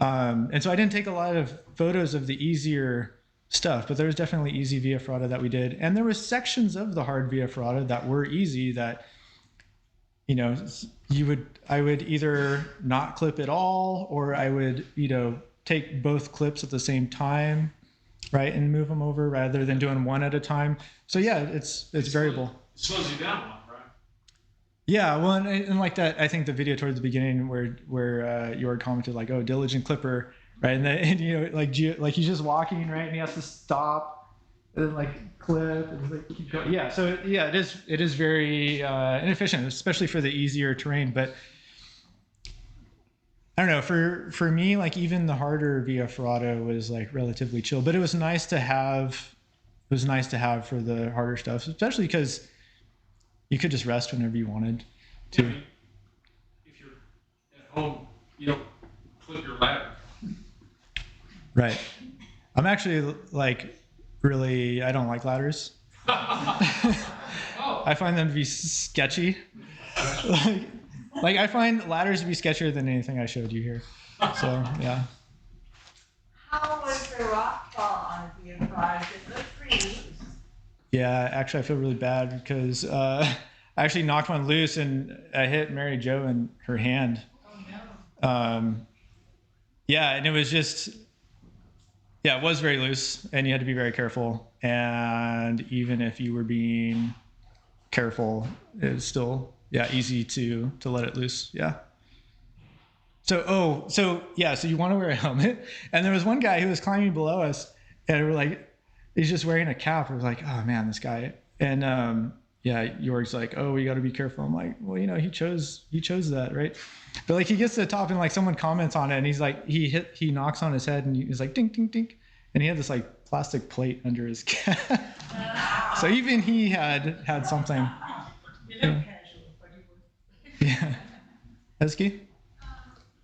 And so I didn't take a lot of photos of the easier stuff, but there was definitely easy Via Ferrata that we did, and there was sections of the hard Via Ferrata that were easy that you know, I would either not clip at all, or I would, you know, take both clips at the same time, right, and move them over rather than doing one at a time. So yeah, it's variable. It slows you down a lot, right? Yeah, well, and like that, I think the video towards the beginning where Jorg commented like, "Oh, diligent clipper," right, and you know, like he's just walking, right, and he has to stop and then like clip and like keep going. Yeah, so yeah, it is very inefficient, especially for the easier terrain. But I don't know, for me, like even the harder Via Ferrata was like relatively chill, but it was nice to have. It was nice to have for the harder stuff, especially because you could just rest whenever you wanted to. Yeah, I mean, if you're at home, you don't clip your ladder. Right. I'm actually like really, I don't like ladders. Oh. I find them to be sketchy. like I find ladders to be sketchier than anything I showed you here. So yeah. How was the rock fall on the Averau? It looked pretty loose. Yeah, actually I feel really bad because I actually knocked one loose and I hit Mary Jo in her hand. Oh no. Yeah, and it was just, yeah, it was very loose and you had to be very careful. And even if you were being careful, it was still, yeah, easy to let it loose. Yeah. So you want to wear a helmet. And there was one guy who was climbing below us and we're like, he's just wearing a cap. I was like, oh man, this guy. And yeah, Jorg's like, oh, we got to be careful. I'm like, well, you know, he chose that, right? But like he gets to the top and like someone comments on it and he's like, he knocks on his head and he's like, ding, ding, ding. And he had this like plastic plate under his cap. So even he had something. You look casual, but you were. Yeah. Hesky?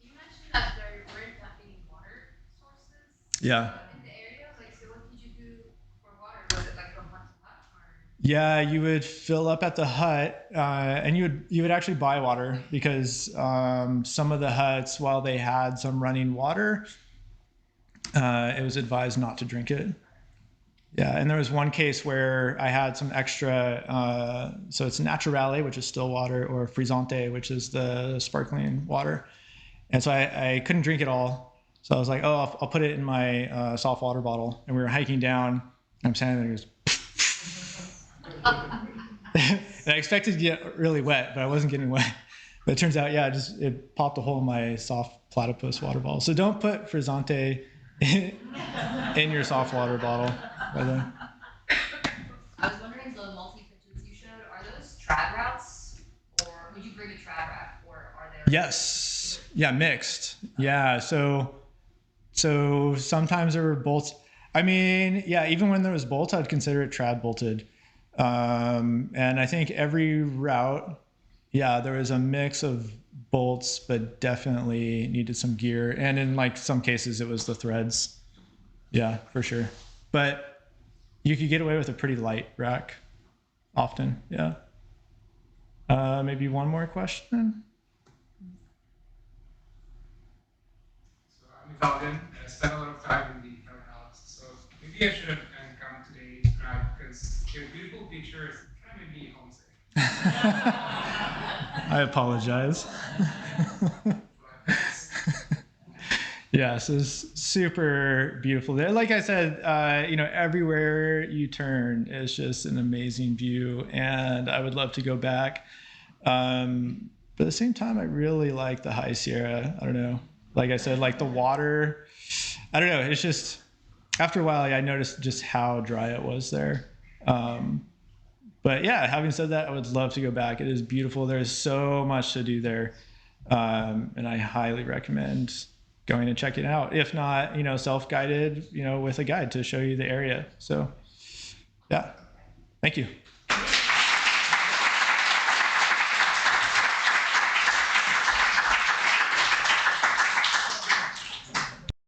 You mentioned that there weren't that many water sources Yeah. in the area. Like, so what did you do for water? Was it like from hut to hut, or? Yeah, you would fill up at the hut, and you would actually buy water because some of the huts, while they had some running water, it was advised not to drink it. Yeah, and there was one case where I had some extra, so it's naturale, which is still water, or frizzante, which is the sparkling water. And so I couldn't drink it all. So I was like, oh, I'll put it in my soft water bottle. And we were hiking down. I'm standing there, and it goes, and I expected to get really wet, but I wasn't getting wet. But it turns out, yeah, it popped a hole in my soft platypus water bottle. So don't put frizzante in your soft water bottle. By the way. I was wondering, the multi-pitches you showed, are those trad routes, or would you bring a trad rack, or are there? Yes. Yeah, mixed. Yeah. So sometimes there were bolts. I mean, yeah, even when there was bolts, I'd consider it trad bolted. And I think every route, yeah, there was a mix of bolts, but definitely needed some gear. And in like some cases, it was the threads. Yeah, for sure. But you could get away with a pretty light rack often. Yeah. Maybe one more question. So I'm Italian. I spent a lot of time in the Italian Alps. So maybe I shouldn't come today because your beautiful pictures kind of made me homesick. I apologize. Yes, it's super beautiful there. Like I said, you know, everywhere you turn is just an amazing view, and I would love to go back. But at the same time, I really like the High Sierra. I don't know. Like I said, like the water. I don't know. It's just after a while, I noticed just how dry it was there. But yeah, having said that, I would love to go back. It is beautiful. There's so much to do there, and I highly recommend going and checking it out. If not, you know, self-guided, you know, with a guide to show you the area. So yeah, thank you.